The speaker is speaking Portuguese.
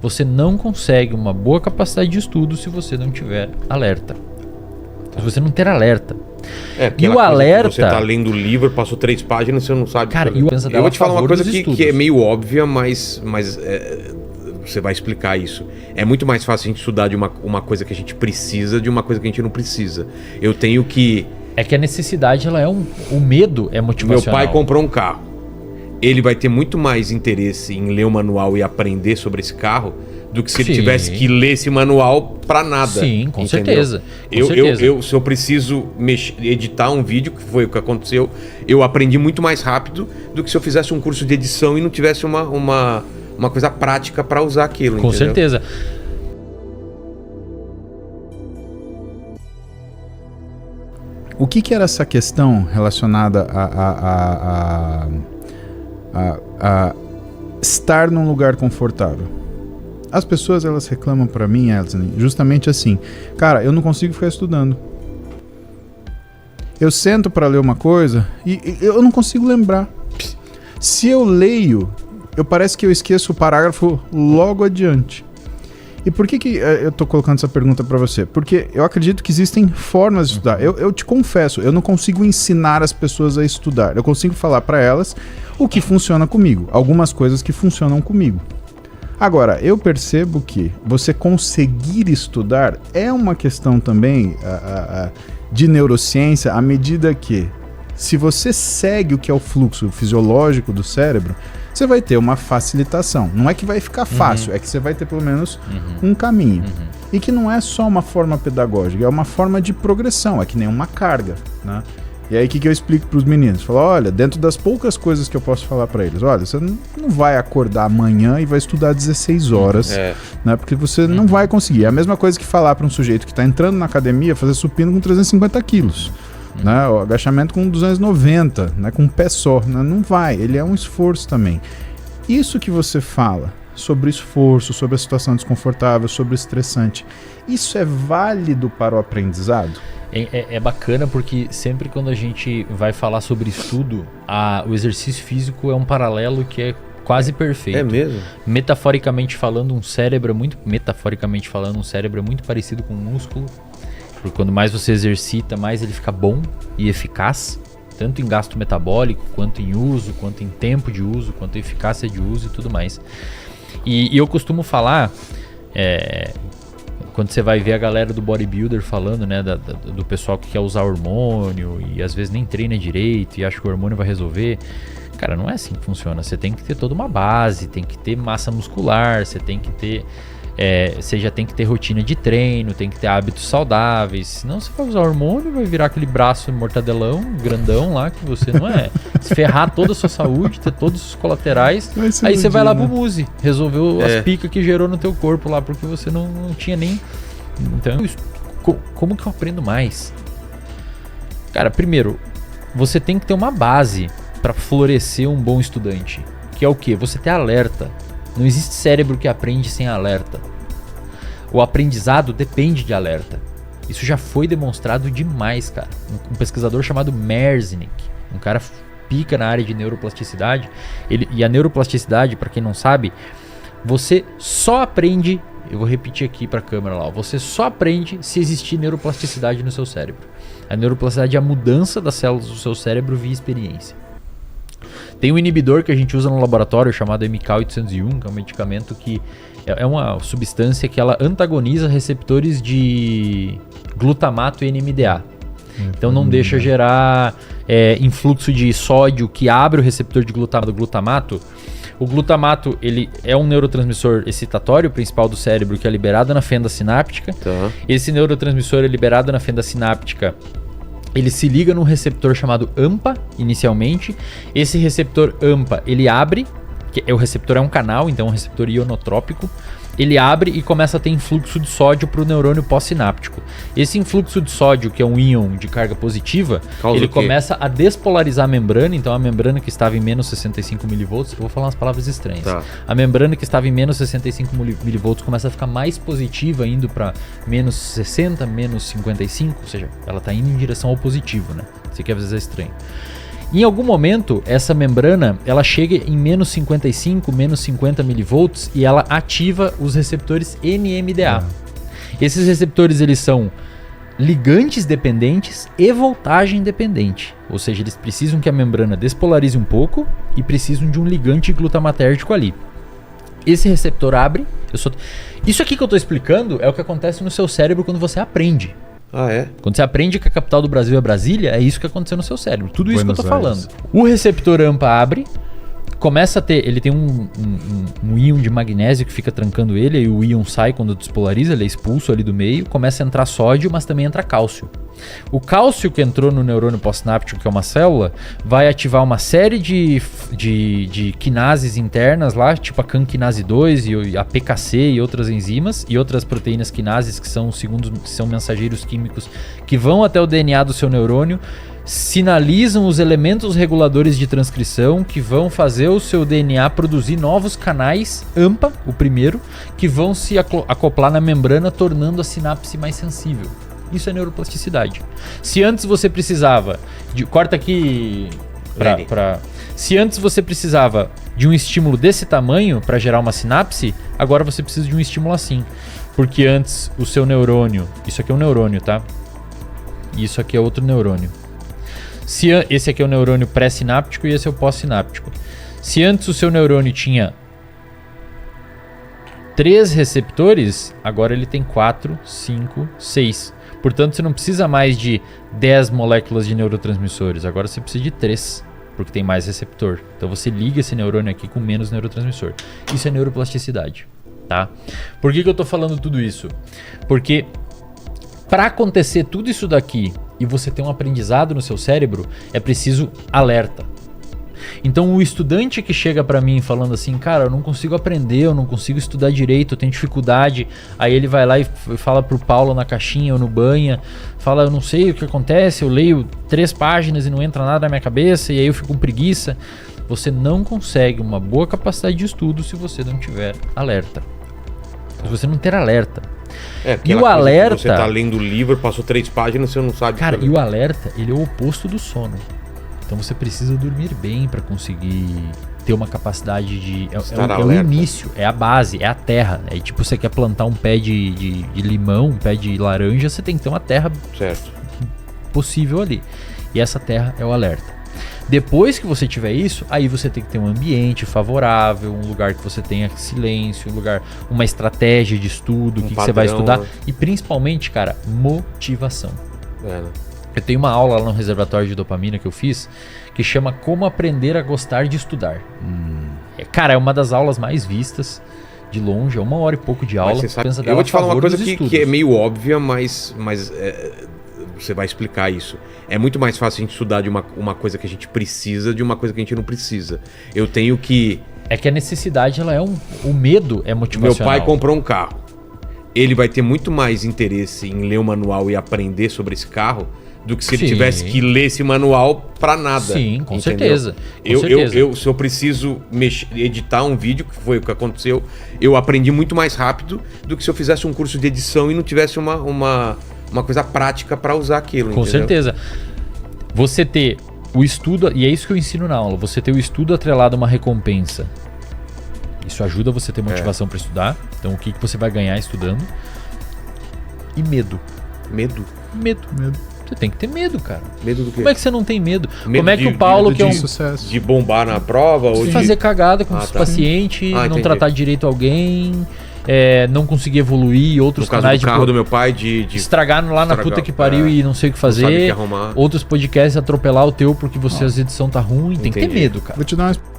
Você não consegue uma boa capacidade de estudo se você não tiver alerta. Se você não ter alerta. E o alerta... Você tá lendo o livro, passou 3 páginas, você não sabe... Cara, eu vou te falar uma coisa que é meio óbvia, mas você vai explicar isso. É muito mais fácil a gente estudar de uma coisa que a gente precisa de uma coisa que a gente não precisa. Eu tenho que... É que a necessidade, ela é o medo é motivacional. Meu pai comprou um carro. Ele vai ter muito mais interesse em ler o manual e aprender sobre esse carro do que se ele tivesse que ler esse manual pra nada. Sim, com certeza. Se eu preciso editar um vídeo, que foi o que aconteceu, eu aprendi muito mais rápido do que se eu fizesse um curso de edição e não tivesse uma coisa prática pra usar aquilo. Com certeza. O que era essa questão relacionada a estar num lugar confortável? As pessoas, elas reclamam pra mim, Elton, justamente assim: cara, eu não consigo ficar estudando. Eu sento pra ler uma coisa e eu não consigo lembrar. Se eu leio, parece que eu esqueço o parágrafo logo adiante. E por que eu tô colocando essa pergunta pra você? Porque eu acredito que existem formas de estudar. Eu te confesso, eu não consigo ensinar as pessoas a estudar. Eu consigo falar pra elas o que funciona comigo. Algumas coisas que funcionam comigo. Agora, eu percebo que você conseguir estudar é uma questão também de neurociência, à medida que, se você segue o que é o fluxo fisiológico do cérebro, você vai ter uma facilitação. Não é que vai ficar fácil, é que você vai ter pelo menos um caminho. E que não é só uma forma pedagógica, é uma forma de progressão, é que nem uma carga, né? E aí o que eu explico para os meninos? Falo, olha, dentro das poucas coisas que eu posso falar para eles, olha, você não vai acordar amanhã e vai estudar 16 horas, né? Porque você não vai conseguir. É a mesma coisa que falar para um sujeito que está entrando na academia fazer supino com 350 quilos. Né? O agachamento com 290, né? Com um pé só, né? Não vai, ele é um esforço também. Isso que você fala sobre esforço, sobre a situação desconfortável, sobre o estressante, isso é válido para o aprendizado? É bacana porque sempre quando a gente vai falar sobre estudo, o exercício físico é um paralelo que é quase perfeito. É mesmo? Metaforicamente falando, um cérebro é muito parecido com um músculo. Porque quando mais você exercita, mais ele fica bom e eficaz, tanto em gasto metabólico, quanto em uso, quanto em tempo de uso, quanto em eficácia de uso e tudo mais. E eu costumo falar, quando você vai ver a galera do bodybuilder falando, né, do pessoal que quer usar hormônio e às vezes nem treina direito e acha que o hormônio vai resolver. Cara, não é assim que funciona. Você tem que ter toda uma base, tem que ter massa muscular, você tem que ter... você já tem que ter rotina de treino, tem que ter hábitos saudáveis. Senão você vai usar hormônio, vai virar aquele braço mortadelão, grandão lá, que você não é. Se ferrar toda a sua saúde, ter todos os colaterais. Aí você vai lá pro Muse, resolveu as picas que gerou no teu corpo lá, porque você não tinha nem... Então, como que eu aprendo mais? Cara, primeiro, você tem que ter uma base para florescer um bom estudante. Que é o quê? Você ter alerta. Não existe cérebro que aprende sem alerta. O aprendizado depende de alerta. Isso já foi demonstrado demais, cara. Um pesquisador chamado Merznick, um cara pica na área de neuroplasticidade. E a neuroplasticidade, para quem não sabe, você só aprende... Eu vou repetir aqui para a câmera lá. Você só aprende se existir neuroplasticidade no seu cérebro. A neuroplasticidade é a mudança das células do seu cérebro via experiência. Tem um inibidor que a gente usa no laboratório chamado MK801, que é um medicamento que é uma substância que ela antagoniza receptores de glutamato e NMDA. Então não deixa gerar influxo de sódio que abre o receptor de glutamato. O glutamato, ele é um neurotransmissor excitatório principal do cérebro que é liberado na fenda sináptica. Tá. Esse neurotransmissor é liberado na fenda sináptica. Ele se liga num receptor chamado AMPA, inicialmente. Esse receptor AMPA, ele abre, o receptor é um canal, então é um receptor ionotrópico. Ele abre e começa a ter influxo de sódio para o neurônio pós-sináptico. Esse influxo de sódio, que é um íon de carga positiva, ele começa a despolarizar a membrana. Então a membrana que estava em menos 65 mV, eu vou falar umas palavras estranhas. Tá. A membrana que estava em menos 65 mV começa a ficar mais positiva, indo para menos 60, menos 55, ou seja, ela está indo em direção ao positivo, né? Isso aqui às vezes é estranho. Em algum momento, essa membrana, ela chega em menos 55, menos 50 milivolts e ela ativa os receptores NMDA. Esses receptores, eles são ligantes dependentes e voltagem dependente. Ou seja, eles precisam que a membrana despolarize um pouco e precisam de um ligante glutamatérgico ali. Esse receptor abre... Isso aqui que eu estou explicando é o que acontece no seu cérebro quando você aprende. Ah, é? Quando você aprende que a capital do Brasil é Brasília, é isso que aconteceu no seu cérebro. Tudo isso Buenos que eu tô Aires. falando. O receptor AMPA abre, começa a ter... Ele tem um íon de magnésio que fica trancando ele, e o íon sai quando despolariza, ele é expulso ali do meio, começa a entrar sódio, mas também entra cálcio. O cálcio que entrou no neurônio pós-sináptico, que é uma célula, vai ativar uma série de quinases internas lá, tipo a CAN-quinase 2 e a PKC e outras enzimas e outras proteínas quinases que são mensageiros químicos que vão até o DNA do seu neurônio, sinalizam os elementos reguladores de transcrição que vão fazer o seu DNA produzir novos canais AMPA, o primeiro, que vão se acoplar na membrana, tornando a sinapse mais sensível. Isso é neuroplasticidade. Se antes você precisava corta aqui se antes você precisava de um estímulo desse tamanho para gerar uma sinapse, agora você precisa de um estímulo assim. Porque antes o seu neurônio... Isso aqui é um neurônio, tá? E isso aqui é outro neurônio. Esse aqui é o neurônio pré-sináptico e esse é o pós-sináptico. Se antes o seu neurônio tinha 3 receptores, agora ele tem 4, 5, 6. Portanto, você não precisa mais de 10 moléculas de neurotransmissores. Agora você precisa de 3, porque tem mais receptor. Então você liga esse neurônio aqui com menos neurotransmissor. Isso é neuroplasticidade, tá? Por que eu tô falando tudo isso? Porque para acontecer tudo isso daqui e você ter um aprendizado no seu cérebro, é preciso alerta. Então o estudante que chega pra mim falando assim, cara, eu não consigo aprender, eu não consigo estudar direito, eu tenho dificuldade, aí ele vai lá e fala pro Paulo na caixinha ou no banha, fala, eu não sei o que acontece, eu leio 3 páginas e não entra nada na minha cabeça, e aí eu fico com preguiça. Você não consegue uma boa capacidade de estudo se você não tiver alerta. Se você não ter alerta. E o alerta... Você tá lendo o livro, passou 3 páginas, você não sabe... Cara, e o alerta, ele é o oposto do sono. Então você precisa dormir bem para conseguir ter uma capacidade de... É o início, é a base, é a terra. É tipo, você quer plantar um pé de limão, um pé de laranja, você tem que ter uma terra possível ali. E essa terra é o alerta. Depois que você tiver isso, aí você tem que ter um ambiente favorável, um lugar que você tenha silêncio, uma estratégia de estudo, o que você vai estudar. E principalmente, cara, motivação. Eu tenho uma aula lá no reservatório de dopamina que eu fiz, que chama Como Aprender a Gostar de Estudar. Cara, é uma das aulas mais vistas de longe, é 1 hora e pouco de aula. Eu vou te falar uma coisa que é meio óbvia, mas você vai explicar isso. É muito mais fácil a gente estudar de uma coisa que a gente precisa de uma coisa que a gente não precisa. Eu tenho que... É que a necessidade, ela é o medo é motivacional. Meu pai comprou um carro. Ele vai ter muito mais interesse em ler o manual e aprender sobre esse carro do que se ele tivesse que ler esse manual pra nada. Sim, com certeza. Se eu preciso editar um vídeo, que foi o que aconteceu, eu aprendi muito mais rápido do que se eu fizesse um curso de edição e não tivesse uma coisa prática pra usar aquilo. Com certeza. Você ter o estudo, e é isso que eu ensino na aula, você ter o estudo atrelado a uma recompensa. Isso ajuda você a ter motivação pra estudar. Então o que você vai ganhar estudando? E medo. Medo? Medo. Você tem que ter medo, cara. Medo do quê? Como é que você não tem medo? Medo Como é que o Paulo, que é um sucesso, de bombar na prova? De fazer cagada com os pacientes, não tratar direito alguém, não conseguir evoluir, outros canais de carro do meu pai de estragar lá na puta que pariu e não sei o que fazer. Não sabe o que arrumar. Outros podcasts atropelar o teu porque a edição tá ruim. Tem que ter medo, cara. Vou te dar uma